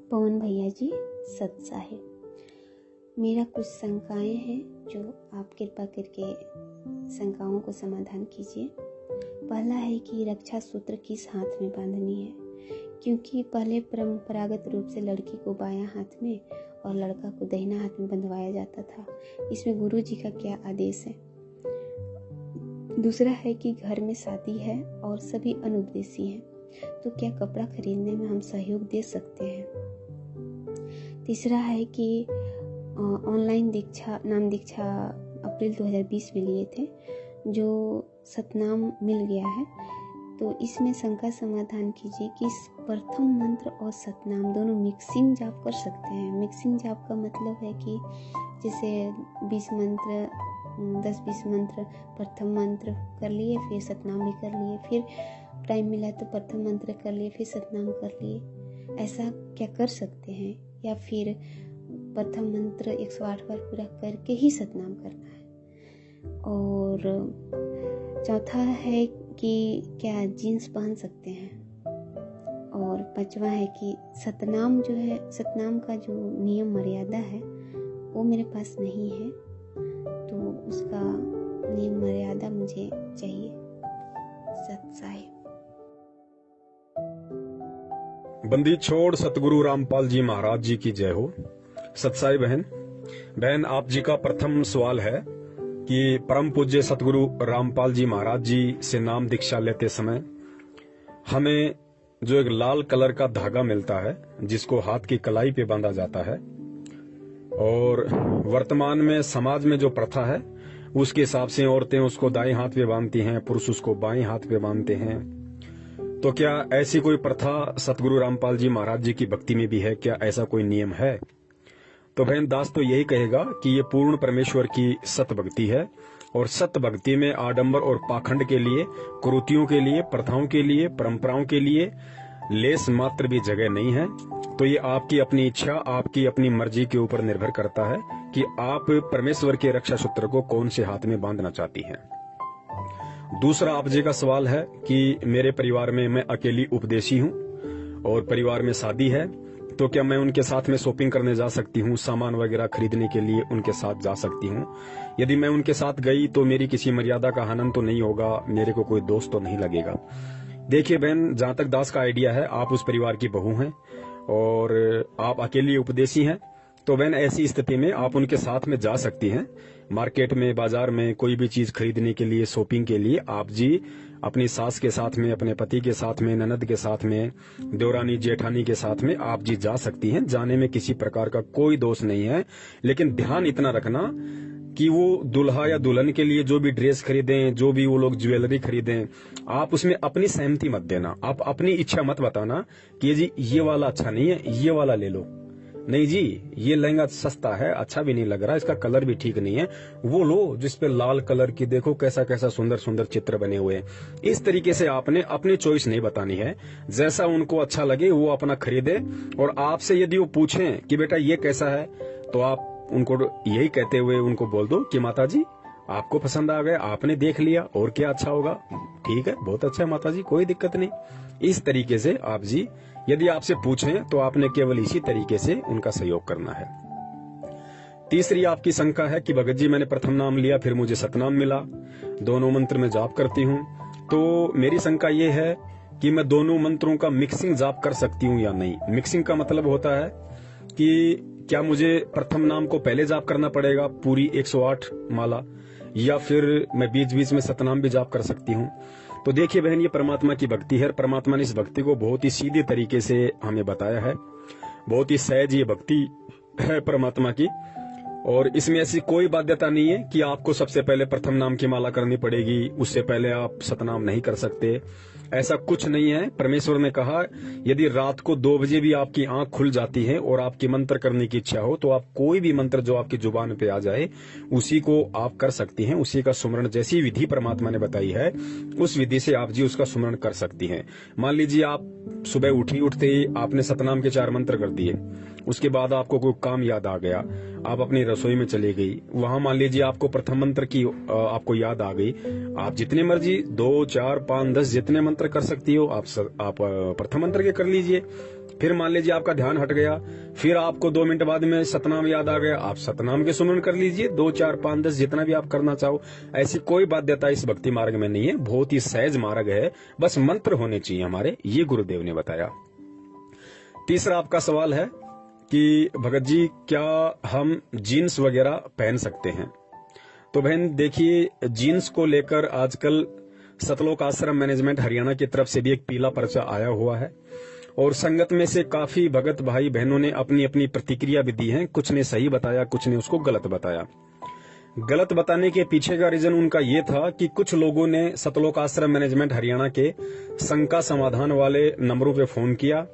पवन भैया जी सत साहिब, मेरा कुछ शंकाएं हैं जो आप कृपा करके शंकाओं को समाधान कीजिए। पहला है कि रक्षा सूत्र किस हाथ में बांधनी है, क्योंकि पहले परंपरागत रूप से लड़की को बायां हाथ में और लड़का को दाहिना हाथ में बंधवाया जाता था। इसमें गुरु जी का क्या आदेश है। दूसरा है कि घर में शादी है और सभी अनुपदेशी हैं, तो क्या कपड़ा खरीदने में हम सहयोग दे सकते हैं। तीसरा है कि ऑनलाइन नाम दीक्षा अप्रैल 2020 में लिए थे, जो सतनाम मिल गया है, तो इसमें शंका समाधान कीजिए कि प्रथम मंत्र और सतनाम दोनों मिक्सिंग जाप कर सकते हैं। मिक्सिंग जाप का मतलब है कि जैसे 20 मंत्र 10-20 मंत्र प्रथम मंत्र कर लिए, फिर सतनाम भी कर लिए, फिर टाइम मिला तो प्रथम मंत्र कर लिए, फिर सतनाम कर लिए। ऐसा क्या कर सकते हैं, या फिर प्रथम मंत्र 108 बार पूरा करके ही सतनाम करना है। और चौथा है कि क्या जीन्स पहन सकते हैं। और पांचवा है कि सतनाम जो है, सतनाम का जो नियम मर्यादा है वो मेरे पास नहीं है, तो उसका नियम मर्यादा मुझे चाहिए। सत साहिब। बंदी छोड़ सतगुरु रामपाल जी महाराज जी की जय हो। सतसाई बहन, आप जी का प्रथम सवाल है कि परम पूज्य सतगुरु रामपाल जी महाराज जी से नाम दीक्षा लेते समय हमें जो एक लाल कलर का धागा मिलता है, जिसको हाथ की कलाई पे बांधा जाता है, और वर्तमान में समाज में जो प्रथा है उसके हिसाब से औरतें उसको दाएं हाथ पे बांधती हैं, पुरुष उसको बाएं हाथ पे बांधते हैं। तो क्या ऐसी कोई प्रथा सतगुरु रामपाल जी महाराज जी की भक्ति में भी है? क्या ऐसा कोई नियम है? तो बहन दास तो यही कहेगा कि ये पूर्ण परमेश्वर की सत भक्ति है, और सत भक्ति में आडंबर और पाखंड के लिए, कुरीतियों के लिए, प्रथाओं के लिए, परंपराओं के लिए लेस मात्र भी जगह नहीं है। तो ये आपकी अपनी इच्छा, आपकी अपनी मर्जी के ऊपर निर्भर करता है कि आप परमेश्वर के रक्षा सूत्र को कौन से हाथ में बांधना चाहती हैं। दूसरा आप जी का सवाल है कि मेरे परिवार में मैं अकेली उपदेशी हूँ और परिवार में शादी है, तो क्या मैं उनके साथ में शॉपिंग करने जा सकती हूँ, सामान वगैरह खरीदने के लिए उनके साथ जा सकती हूँ। यदि मैं उनके साथ गई तो मेरी किसी मर्यादा का हनन तो नहीं होगा, मेरे को कोई दोष तो नहीं लगेगा। देखिए बहन, जहां तक दास का आइडिया है, आप उस परिवार की बहू हैं और आप अकेली उपदेशी हैं, तो बहन ऐसी स्थिति में आप उनके साथ में जा सकती हैं। मार्केट में, बाजार में कोई भी चीज खरीदने के लिए, शॉपिंग के लिए आप जी अपनी सास के साथ में, अपने पति के साथ में, ननद के साथ में, देवरानी जेठानी के साथ में आप जी जा सकती हैं। जाने में किसी प्रकार का कोई दोष नहीं है, लेकिन ध्यान इतना रखना कि वो दुल्हा या दुल्हन के लिए जो भी ड्रेस खरीदें, जो भी वो लोग ज्वेलरी खरीदें, आप उसमें अपनी सहमति मत देना। आप अपनी इच्छा मत बताना कि जी ये वाला अच्छा नहीं है, ये वाला ले लो। नहीं जी, ये लहंगा सस्ता है, अच्छा भी नहीं लग रहा, इसका कलर भी ठीक नहीं है, वो लो जिसपे लाल कलर की देखो कैसा कैसा सुंदर सुंदर चित्र बने हुए हैं। इस तरीके से आपने अपनी चॉइस नहीं बतानी है। जैसा उनको अच्छा लगे वो अपना खरीदे, और आपसे यदि वो पूछें कि बेटा ये कैसा है, तो आप उनको यही कहते हुए उनको बोल दो कि माता जी आपको पसंद आ गया, आपने देख लिया, और क्या अच्छा होगा, ठीक है, बहुत अच्छा है माता जी, कोई दिक्कत नहीं। इस तरीके से आप जी यदि आपसे पूछें तो आपने केवल इसी तरीके से उनका सहयोग करना है। तीसरी आपकी शंका है कि भगत जी मैंने प्रथम नाम लिया, फिर मुझे सतनाम मिला, दोनों मंत्र में जाप करती हूँ, तो मेरी शंका ये है कि मैं दोनों मंत्रों का मिक्सिंग जाप कर सकती हूँ या नहीं। मिक्सिंग का मतलब होता है कि क्या मुझे प्रथम नाम को पहले जाप करना पड़ेगा पूरी 108 माला, या फिर मैं बीच बीच में सतनाम भी जाप कर सकती हूँ। तो देखिए बहन, ये परमात्मा की भक्ति है। परमात्मा ने इस भक्ति को बहुत ही सीधे तरीके से हमें बताया है, बहुत ही सहज ये भक्ति है परमात्मा की, और इसमें ऐसी कोई बाध्यता नहीं है कि आपको सबसे पहले प्रथम नाम की माला करनी पड़ेगी, उससे पहले आप सतनाम नहीं कर सकते। ऐसा कुछ नहीं है। परमेश्वर ने कहा यदि रात को 2 बजे भी आपकी आंख खुल जाती है और आपकी मंत्र करने की इच्छा हो, तो आप कोई भी मंत्र जो आपकी जुबान पे आ जाए उसी को आप कर सकती हैं। उसी का सुमरण, जैसी विधि परमात्मा ने बताई है उस विधि से आप जी उसका सुमरण कर सकती हैं। मान लीजिए आप सुबह उठते ही आपने सतनाम के 4 मंत्र कर दिए, उसके बाद आपको कोई काम याद आ गया, आप अपनी रसोई में चली गई, वहां मान लीजिए आपको प्रथम मंत्र की आपको याद आ गई, आप जितने मर्जी 2, 4, 5, 10 जितने मंत्र कर सकती हो आप प्रथम मंत्र के कर लीजिए। फिर मान लीजिए आपका ध्यान हट गया, फिर आपको 2 मिनट बाद में सतनाम याद आ गया, आप सतनाम के सुमरन कर लीजिए, 2, 4, 5, 10 जितना भी आप करना चाहो। ऐसी कोई बाध्यता इस भक्ति मार्ग में नहीं है, बहुत ही सहज मार्ग है, बस मंत्र होने चाहिए हमारे, ये गुरुदेव ने बताया। तीसरा आपका सवाल है कि भगत जी क्या हम जीन्स वगैरह पहन सकते हैं? तो बहन देखिए, जीन्स को लेकर आजकल सतलोक आश्रम मैनेजमेंट हरियाणा की तरफ से भी एक पीला पर्चा आया हुआ है और संगत में से काफी भगत भाई बहनों ने अपनी अपनी प्रतिक्रिया भी दी है। कुछ ने सही बताया, कुछ ने उसको गलत बताया। गलत बताने के पीछे का रीजन उनका ये था कि कुछ लोगों ने सतलोक आश्रम मैनेजमेंट हरियाणा के शंका समाधान वाले नंबरों पे फोन किया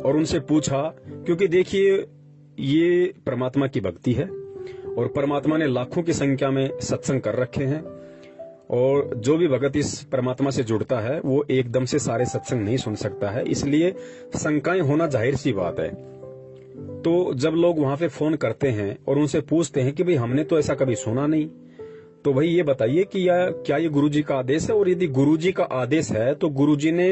और उनसे पूछा, क्योंकि देखिए ये परमात्मा की भक्ति है और परमात्मा ने लाखों की संख्या में सत्संग कर रखे हैं और जो भी भगत इस परमात्मा से जुड़ता है वो एकदम से सारे सत्संग नहीं सुन सकता है, इसलिए शंकाएं होना जाहिर सी बात है। तो जब लोग वहां पे फोन करते हैं और उनसे पूछते हैं कि भाई हमने तो ऐसा कभी सुना नहीं, तो भाई ये बताइए कि क्या ये गुरुजी का आदेश है, और यदि गुरुजी का आदेश है तो गुरुजी ने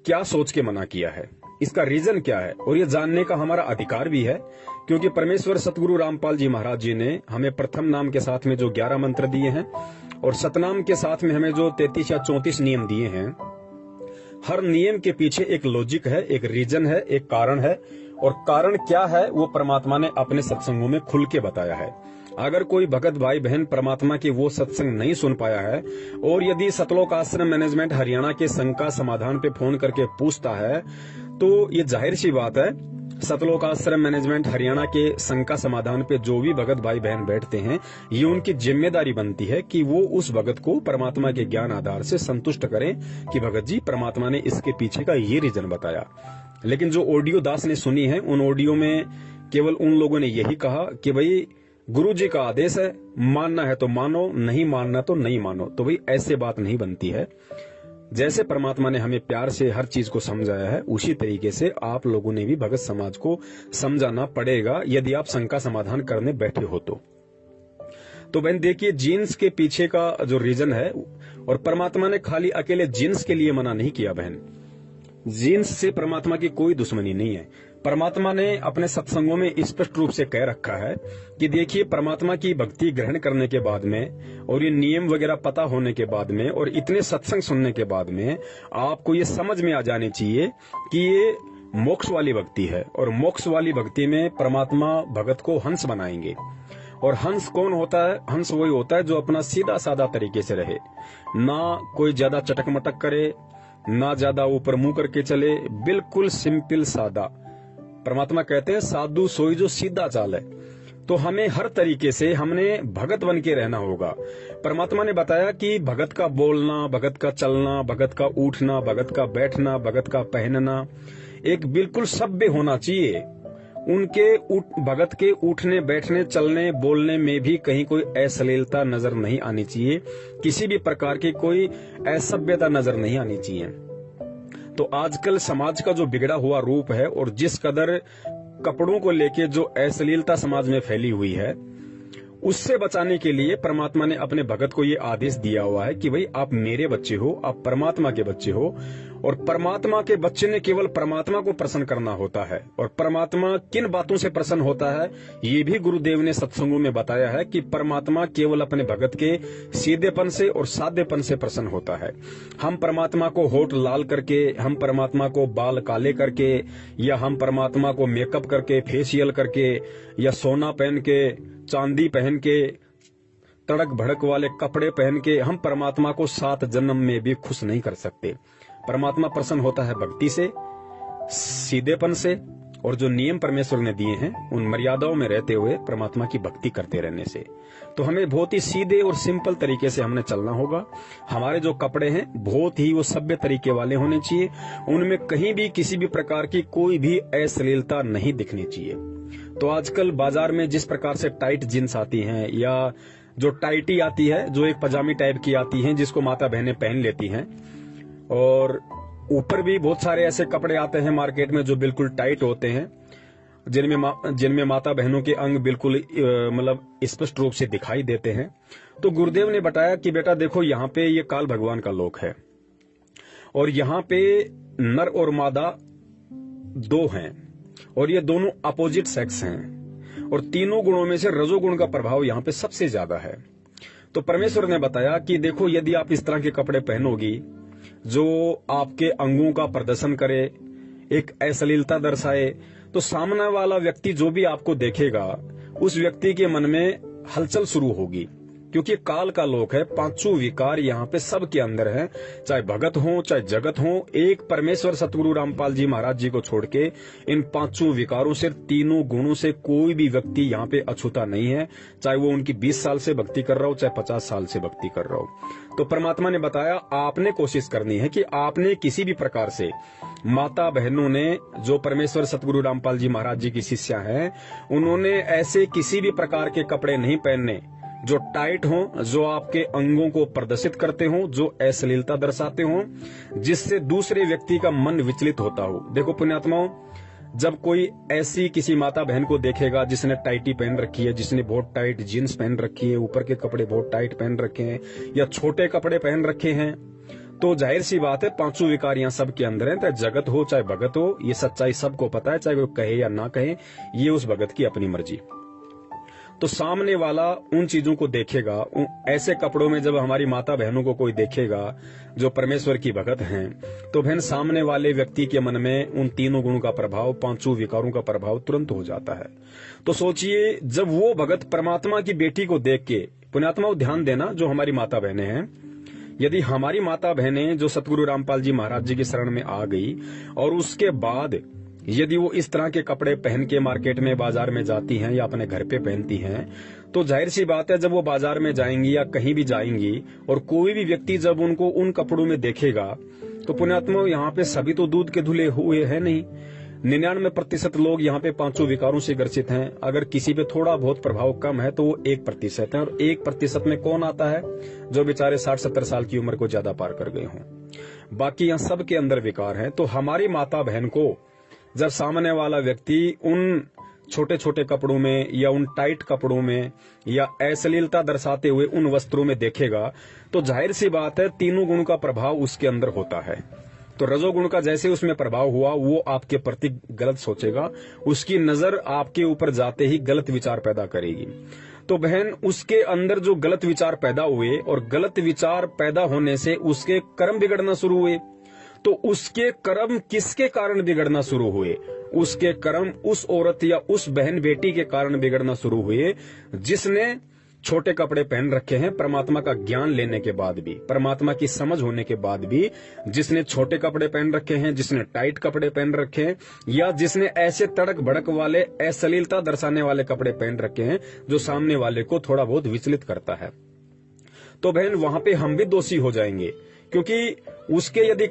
क्या सोच के मना किया है, इसका रीजन क्या है, और ये जानने का हमारा अधिकार भी है। क्योंकि परमेश्वर सतगुरु रामपाल जी महाराज जी ने हमें प्रथम नाम के साथ में जो 11 मंत्र दिए हैं और सतनाम के साथ में हमें जो 33 या 34 नियम दिए हैं, हर नियम के पीछे एक लॉजिक है, एक रीजन है, एक कारण है, और कारण क्या है वो परमात्मा ने अपने सत्संगों में खुल के बताया है। अगर कोई भगत भाई बहन परमात्मा की वो सत्संग नहीं सुन पाया है और यदि सतलोक आश्रम मैनेजमेंट हरियाणा के शंका समाधान पे फोन करके पूछता है, तो ये जाहिर सी बात है सतलोक आश्रम मैनेजमेंट हरियाणा के शंका समाधान पे जो भी भगत भाई बहन बैठते हैं, ये उनकी जिम्मेदारी बनती है कि वो उस भगत को परमात्मा के ज्ञान आधार से संतुष्ट करें कि भगत जी परमात्मा ने इसके पीछे का ये रीजन बताया। लेकिन जो ऑडियो दास ने सुनी है, उन ऑडियो में केवल उन लोगों ने यही कहा कि भाई गुरु जी का आदेश है, मानना है तो मानो, नहीं मानना तो नहीं मानो। तो भाई ऐसे बात नहीं बनती है। जैसे परमात्मा ने हमें प्यार से हर चीज को समझाया है, उसी तरीके से आप लोगों ने भी भगत समाज को समझाना पड़ेगा यदि आप शंका समाधान करने बैठे हो तो बहन देखिए, जीन्स के पीछे का जो रीजन है, और परमात्मा ने खाली अकेले जीन्स के लिए मना नहीं किया बहन, जीन्स से परमात्मा की कोई दुश्मनी नहीं है। परमात्मा ने अपने सत्संगों में स्पष्ट रूप से कह रखा है कि देखिए, परमात्मा की भक्ति ग्रहण करने के बाद में और ये नियम वगैरह पता होने के बाद में और इतने सत्संग सुनने के बाद में आपको ये समझ में आ जानी चाहिए कि ये मोक्ष वाली भक्ति है, और मोक्ष वाली भक्ति में परमात्मा भगत को हंस बनाएंगे। और हंस कौन होता है? हंस वही होता है जो अपना सीधा साधा तरीके से रहे, ना कोई ज्यादा चटक मटक करे, ना ज्यादा ऊपर मुंह करके चले, बिल्कुल सिंपल सादा। परमात्मा कहते हैं साधु सोई जो सीधा चाल है। तो हमें हर तरीके से हमने भगत बन के रहना होगा। परमात्मा ने बताया कि भगत का बोलना, भगत का चलना, भगत का उठना, भगत का बैठना, भगत का पहनना एक बिल्कुल सभ्य होना चाहिए। उनके भगत के उठने, बैठने, चलने, बोलने में भी कहीं कोई अश्लीलता नजर नहीं आनी चाहिए, किसी भी प्रकार की कोई असभ्यता नजर नहीं आनी चाहिए। तो आजकल समाज का जो बिगड़ा हुआ रूप है और जिस कदर कपड़ों को लेके जो अश्लीलता समाज में फैली हुई है, उससे बचाने के लिए परमात्मा ने अपने भगत को ये आदेश दिया हुआ है कि भाई आप मेरे बच्चे हो, आप परमात्मा के बच्चे हो, और परमात्मा के बच्चे ने केवल परमात्मा को प्रसन्न करना होता है। और परमात्मा किन बातों से प्रसन्न होता है ये भी गुरुदेव ने सत्संगों में बताया है कि परमात्मा केवल अपने भगत के सीधेपन से और साधेपन से प्रसन्न होता है। हम परमात्मा को होठ लाल करके, हम परमात्मा को बाल काले करके, या हम परमात्मा को मेकअप करके, फेशियल करके, या सोना पहन के, चांदी पहन के, तड़क भड़क वाले कपड़े पहन के हम परमात्मा को 7 जन्म में भी खुश नहीं कर सकते। परमात्मा प्रसन्न होता है भक्ति से, सीधेपन से, और जो नियम परमेश्वर ने दिए हैं उन मर्यादाओं में रहते हुए परमात्मा की भक्ति करते रहने से। तो हमें बहुत ही सीधे और सिंपल तरीके से हमने चलना होगा। हमारे जो कपड़े हैं बहुत ही वो सभ्य तरीके वाले होने चाहिए, उनमें कहीं भी किसी भी प्रकार की कोई भी अश्लीलता नहीं दिखनी चाहिए। तो आजकल बाजार में जिस प्रकार से टाइट जींस आती हैं, या जो टाइटी आती है, जो एक पजामी टाइप की आती है जिसको माता बहनें पहन लेती हैं, और ऊपर भी बहुत सारे ऐसे कपड़े आते हैं मार्केट में जो बिल्कुल टाइट होते हैं, जिनमें माता बहनों के अंग बिल्कुल मतलब स्पष्ट रूप से दिखाई देते हैं। तो गुरुदेव ने बताया कि बेटा देखो, यहाँ पे ये काल भगवान का लोक है, और यहाँ पे नर और मादा दो हैं और ये दोनों अपोजिट सेक्स हैं और तीनों गुणों में से रजोगुण का प्रभाव यहाँ पे सबसे ज्यादा है। तो परमेश्वर ने बताया कि देखो, यदि आप इस तरह के कपड़े पहनोगी जो आपके अंगों का प्रदर्शन करे, एक अश्लीलता दर्शाए, तो सामने वाला व्यक्ति जो भी आपको देखेगा उस व्यक्ति के मन में हलचल शुरू होगी, क्योंकि काल का लोक है। पांचों विकार यहाँ पे सबके अंदर है, चाहे भगत हो चाहे जगत हो। एक परमेश्वर सतगुरु रामपाल जी महाराज जी को छोड़ के इन पांचों विकारों से, तीनों गुणों से कोई भी व्यक्ति यहाँ पे अछूता नहीं है, चाहे वो उनकी 20 साल से भक्ति कर रहा हो चाहे 50 साल से भक्ति कर रहा हो। तो परमात्मा ने बताया आपने कोशिश करनी है कि आपने किसी भी प्रकार से, माता बहनों ने जो परमेश्वर सतगुरु रामपाल जी महाराज जी की शिष्या हैं, उन्होंने ऐसे किसी भी प्रकार के कपड़े नहीं पहनने जो टाइट हो, जो आपके अंगों को प्रदर्शित करते हो, जो अश्लीलता दर्शाते हो, जिससे दूसरे व्यक्ति का मन विचलित होता हो। देखो पुण्यात्माओं, जब कोई ऐसी किसी माता बहन को देखेगा जिसने टाइटी पहन रखी है, जिसने बहुत टाइट जीन्स पहन रखी है, ऊपर के कपड़े बहुत टाइट पहन रखे हैं या छोटे कपड़े पहन रखे हैं, तो जाहिर सी बात है पांचों विकार यहाँ सबके अंदर हैं। चाहे जगत हो चाहे भगत हो, ये सच्चाई सबको पता है, चाहे वो कहे या ना कहे, ये उस भगत की अपनी मर्जी। तो सामने वाला उन चीजों को देखेगा, ऐसे कपड़ों में जब हमारी माता बहनों को कोई देखेगा जो परमेश्वर की भगत हैं, तो बहन सामने वाले व्यक्ति के मन में उन तीनों गुणों का प्रभाव, पांचों विकारों का प्रभाव तुरंत हो जाता है। तो सोचिए, जब वो भगत परमात्मा की बेटी को देख के, पुण्यात्मा ध्यान देना, जो हमारी माता बहनें हैं, यदि हमारी माता बहनें जो सतगुरु रामपाल जी महाराज जी की शरण में आ गई और उसके बाद यदि वो इस तरह के कपड़े पहन के मार्केट में, बाजार में जाती हैं या अपने घर पे पहनती हैं, तो जाहिर सी बात है जब वो बाजार में जाएंगी या कहीं भी जाएंगी और कोई भी व्यक्ति जब उनको उन कपड़ों में देखेगा, तो पुण्यात्मा यहाँ पे सभी तो दूध के धुले हुए हैं नहीं। 99% लोग यहाँ पे पांचों विकारों से ग्रसित हैं। अगर किसी पे थोड़ा बहुत प्रभाव कम है तो वो 1% है, और 1% में कौन आता है? जो बेचारे 60-70 साल की उम्र को ज्यादा पार कर गए हों। बाकी यहाँ सबके अंदर विकार हैं। तो हमारी माता बहन को जब सामने वाला व्यक्ति उन छोटे छोटे कपड़ों में या उन टाइट कपड़ों में या अश्लीलता दर्शाते हुए उन वस्त्रों में देखेगा, तो जाहिर सी बात है तीनों गुण का प्रभाव उसके अंदर होता है। तो रजोगुण का जैसे उसमें प्रभाव हुआ, वो आपके प्रति गलत सोचेगा, उसकी नजर आपके ऊपर जाते ही गलत विचार पैदा करेगी। तो बहन, उसके अंदर जो गलत विचार पैदा हुए और गलत विचार पैदा होने से उसके कर्म बिगड़ना शुरू हुए, तो उसके कर्म किसके कारण बिगड़ना शुरू हुए? उसके कर्म उस औरत या उस बहन बेटी के कारण बिगड़ना शुरू हुए जिसने छोटे कपड़े पहन रखे हैं। परमात्मा का ज्ञान लेने के बाद भी, परमात्मा की समझ होने के बाद भी, जिसने छोटे कपड़े पहन रखे हैं, जिसने टाइट कपड़े पहन रखे हैं, या जिसने ऐसे तड़क भड़क वाले, अश्लीलता दर्शाने वाले कपड़े पहन रखे हैं जो सामने वाले को थोड़ा बहुत विचलित करता है, तो बहन वहां पे हम भी दोषी हो जाएंगे। क्योंकि उसके यदि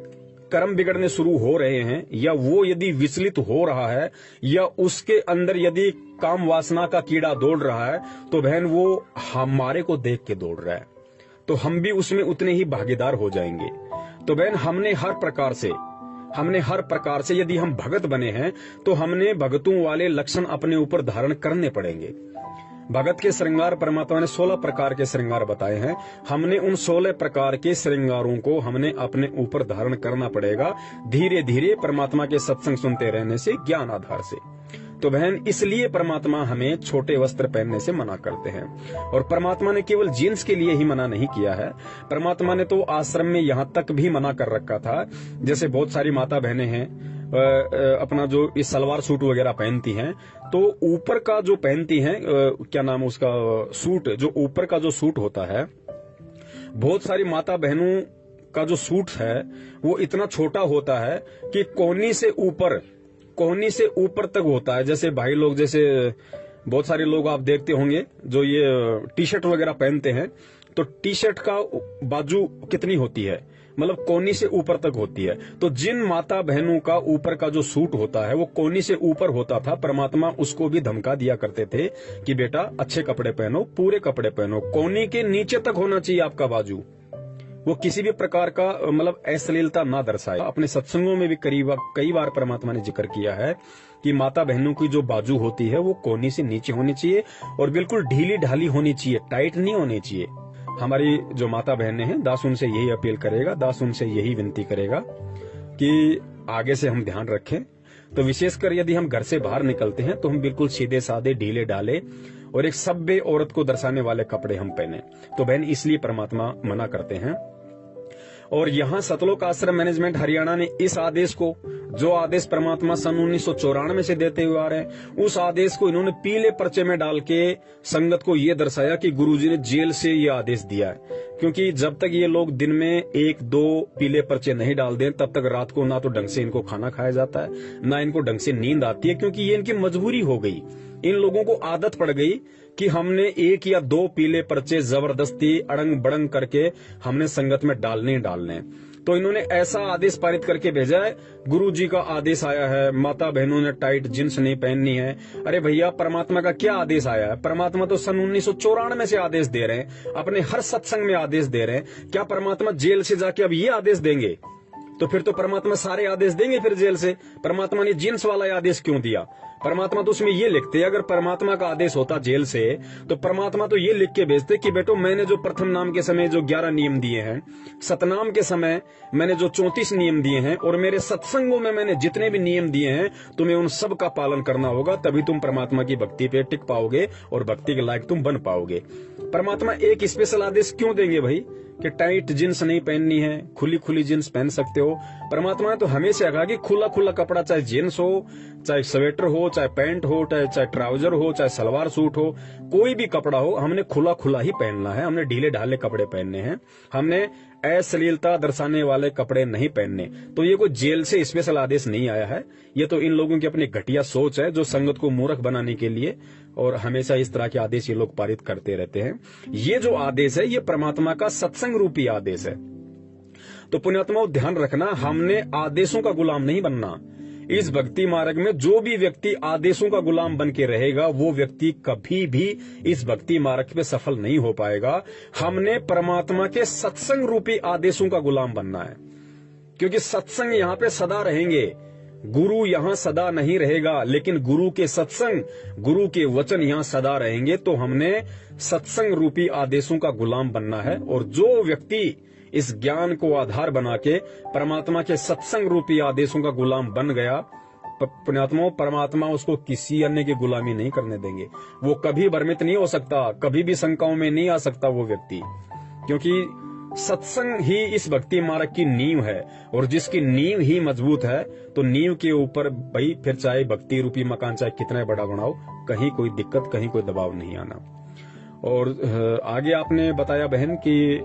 कर्म बिगड़ने शुरू हो रहे हैं, या वो यदि विचलित हो रहा है, या उसके अंदर यदि काम वासना का कीड़ा दौड़ रहा है, तो बहन वो हमारे को देख के दौड़ रहा है, तो हम भी उसमें उतने ही भागीदार हो जाएंगे। तो बहन हमने हर प्रकार से यदि हम भगत बने हैं, तो हमने भगतों वाले लक्षण अपने ऊपर धारण करने पड़ेंगे। भगत के श्रृंगार परमात्मा ने 16 प्रकार के श्रृंगार बताए हैं। हमने उन 16 प्रकार के श्रृंगारों को हमने अपने ऊपर धारण करना पड़ेगा, धीरे धीरे परमात्मा के सत्संग सुनते रहने से, ज्ञान आधार से। तो बहन, इसलिए परमात्मा हमें छोटे वस्त्र पहनने से मना करते हैं। और परमात्मा ने केवल जीन्स के लिए ही मना नहीं किया है, परमात्मा ने तो आश्रम में यहाँ तक भी मना कर रखा था। जैसे बहुत सारी माता बहनें हैं, अपना जो इस सलवार सूट वगैरह पहनती हैं, तो ऊपर का जो पहनती हैं, क्या नाम है उसका, सूट, जो ऊपर का जो सूट होता है, बहुत सारी माता बहनों का जो सूट है वो इतना छोटा होता है कि कोहनी से ऊपर तक होता है। जैसे भाई लोग, जैसे बहुत सारे लोग आप देखते होंगे जो ये टी शर्ट वगैरह पहनते हैं, तो टी शर्ट का बाजू कितनी होती है, मतलब कोहनी से ऊपर तक होती है। तो जिन माता बहनों का ऊपर का जो सूट होता है वो कोहनी से ऊपर होता था, परमात्मा उसको भी धमका दिया करते थे कि बेटा अच्छे कपड़े पहनो, पूरे कपड़े पहनो, कोहनी के नीचे तक होना चाहिए आपका बाजू, वो किसी भी प्रकार का मतलब अश्लीलता ना दर्शाए। अपने सत्संगों में भी कई बार परमात्मा ने जिक्र किया है कि माता बहनों की जो बाजू होती है वो कोहनी से नीचे होनी चाहिए और बिल्कुल ढीली ढाली होनी चाहिए, टाइट नहीं होनी चाहिए। हमारी जो माता बहनें हैं, दास उनसे यही अपील करेगा, दास उनसे यही विनती करेगा कि आगे से हम ध्यान रखें। तो विशेषकर यदि हम घर से बाहर निकलते हैं तो हम बिल्कुल सीधे साधे ढीले ढाले और एक सभ्य औरत को दर्शाने वाले कपड़े हम पहने। तो बहन इसलिए परमात्मा मना करते हैं। और यहाँ सतलोक आश्रम मैनेजमेंट हरियाणा ने इस आदेश को, जो आदेश परमात्मा सन 1994 से देते हुए आ रहे हैं, उस आदेश को इन्होंने पीले पर्चे में डाल के संगत को ये दर्शाया कि गुरुजी ने जेल से ये आदेश दिया है। क्योंकि जब तक ये लोग दिन में 1-2 पीले पर्चे नहीं डाल दें तब तक रात को ना तो ढंग से इनको खाना खाया जाता है, ना इनको ढंग से नींद आती है, क्योंकि ये इनकी मजबूरी हो गई। इन लोगों को आदत पड़ गई कि हमने 1 या 2 पीले पर्चे जबरदस्ती अड़ंग बड़ंग करके हमने संगत में डालने ही डालने। तो इन्होंने ऐसा आदेश पारित करके भेजा है, गुरु जी का आदेश आया है, माता बहनों ने टाइट जींस नहीं पहननी है। अरे भैया, परमात्मा का क्या आदेश आया है? परमात्मा तो सन 1994 से आदेश दे रहे हैं, अपने हर सत्संग में आदेश दे रहे हैं। क्या परमात्मा जेल से जाके अब ये आदेश देंगे? तो फिर तो परमात्मा सारे आदेश देंगे फिर जेल से। परमात्मा ने जींस वाला आदेश क्यों दिया? परमात्मा तो उसमें ये लिखते, अगर परमात्मा का आदेश होता जेल से तो परमात्मा तो ये लिख के भेजते कि बेटो मैंने जो प्रथम नाम के समय जो 11 नियम दिए हैं, सतनाम के समय मैंने जो 34 नियम दिए हैं, और मेरे सत्संगों में मैंने जितने भी नियम दिए हैं, तुम्हें उन सब का पालन करना होगा, तभी तुम परमात्मा की भक्ति पे टिक पाओगे और भक्ति के लायक तुम बन पाओगे। परमात्मा एक स्पेशल आदेश क्यों देंगे भाई कि टाइट जींस नहीं पहननी है, खुली खुली जींस पहन सकते हो? परमात्मा ने तो हमेशा कहा कि खुला खुला कपड़ा, चाहे जींस हो, चाहे स्वेटर हो, चाहे पैंट हो, चाहे ट्राउजर हो, चाहे सलवार सूट हो, कोई भी कपड़ा हो, हमने खुला खुला ही पहनना है। हमने ढीले ढाले कपड़े पहनने हैं, हमने अश्लीलता दर्शाने वाले कपड़े नहीं पहनने। तो ये कोई जेल से स्पेशल आदेश नहीं आया है, ये तो इन लोगों की अपनी घटिया सोच है जो संगत को मूर्ख बनाने के लिए, और हमेशा इस तरह के आदेश ये लोग पारित करते रहते हैं। ये जो आदेश है ये परमात्मा का सत्संग रूपी आदेश है। तो पुण्यात्माओं ध्यान रखना, हमने आदेशों का गुलाम नहीं बनना। इस भक्ति मार्ग में जो भी व्यक्ति आदेशों का गुलाम बन के रहेगा वो व्यक्ति कभी भी इस भक्ति मार्ग पे सफल नहीं हो पाएगा। हमने परमात्मा के सत्संग रूपी आदेशों का गुलाम बनना है, क्योंकि सत्संग यहाँ पे सदा रहेंगे। गुरु यहाँ सदा नहीं रहेगा, लेकिन गुरु के सत्संग, गुरु के वचन यहाँ सदा रहेंगे। तो हमने सत्संग रूपी आदेशों का गुलाम बनना है। और जो व्यक्ति इस ज्ञान को आधार बना के परमात्मा के सत्संग रूपी आदेशों का गुलाम बन गया, पुण्यात्माओं, परमात्मा उसको किसी अन्य की गुलामी नहीं करने देंगे। वो कभी भ्रमित नहीं हो सकता, कभी भी शंकाओं में नहीं आ सकता वो व्यक्ति, क्योंकि सत्संग ही इस भक्ति मार्ग की नींव है। और जिसकी नींव ही मजबूत है तो नींव के ऊपर भाई फिर चाहे भक्ति रूपी मकान चाहे कितना बड़ा बनाओ, कहीं कोई दिक्कत, कहीं कोई दबाव नहीं आना। और आगे आपने बताया बहन कि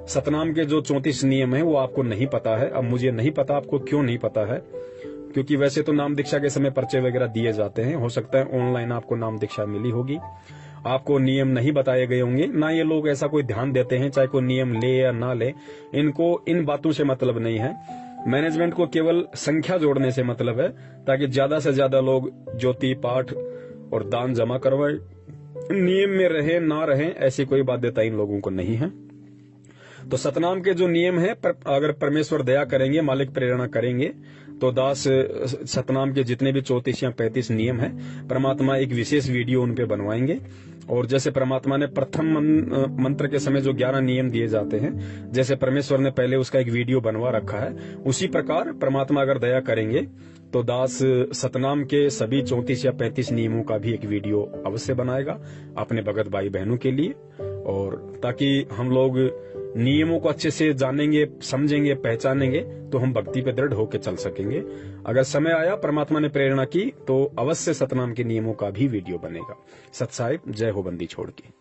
सतनाम के जो 34 नियम है वो आपको नहीं पता है। अब मुझे नहीं पता आपको क्यों नहीं पता है, क्योंकि वैसे तो नाम दीक्षा के समय पर्चे वगैरह दिए जाते हैं, हो सकता है ऑनलाइन आपको नाम दीक्षा मिली होगी, आपको नियम नहीं बताए गए होंगे। ना ये लोग ऐसा कोई ध्यान देते हैं, चाहे कोई नियम ले या ना ले, इनको इन बातों से मतलब नहीं है। मैनेजमेंट को केवल संख्या जोड़ने से मतलब है, ताकि ज्यादा से ज्यादा लोग ज्योति पाठ और दान जमा करवाए। नियम में रहे ना रहे ऐसी कोई बाध्यता इन लोगों को नहीं है। तो सतनाम के जो नियम है, अगर परमेश्वर दया करेंगे, मालिक प्रेरणा करेंगे, तो दास सतनाम के जितने भी 34 या 35 नियम है, परमात्मा एक विशेष वीडियो उन पे बनवाएंगे। और जैसे परमात्मा ने प्रथम मंत्र के समय जो 11 नियम दिए जाते हैं, जैसे परमेश्वर ने पहले उसका एक वीडियो बनवा रखा है, उसी प्रकार परमात्मा अगर दया करेंगे तो दास सतनाम के सभी 34 या 35 नियमों का भी एक वीडियो अवश्य बनाएगा अपने भगत भाई बहनों के लिए, और ताकि हम लोग नियमों को अच्छे से जानेंगे, समझेंगे, पहचानेंगे, तो हम भक्ति पे दृढ़ होकर चल सकेंगे। अगर समय आया, परमात्मा ने प्रेरणा की, तो अवश्य सतनाम के नियमों का भी वीडियो बनेगा। सत साहिब, जय हो बंदी छोड़ के।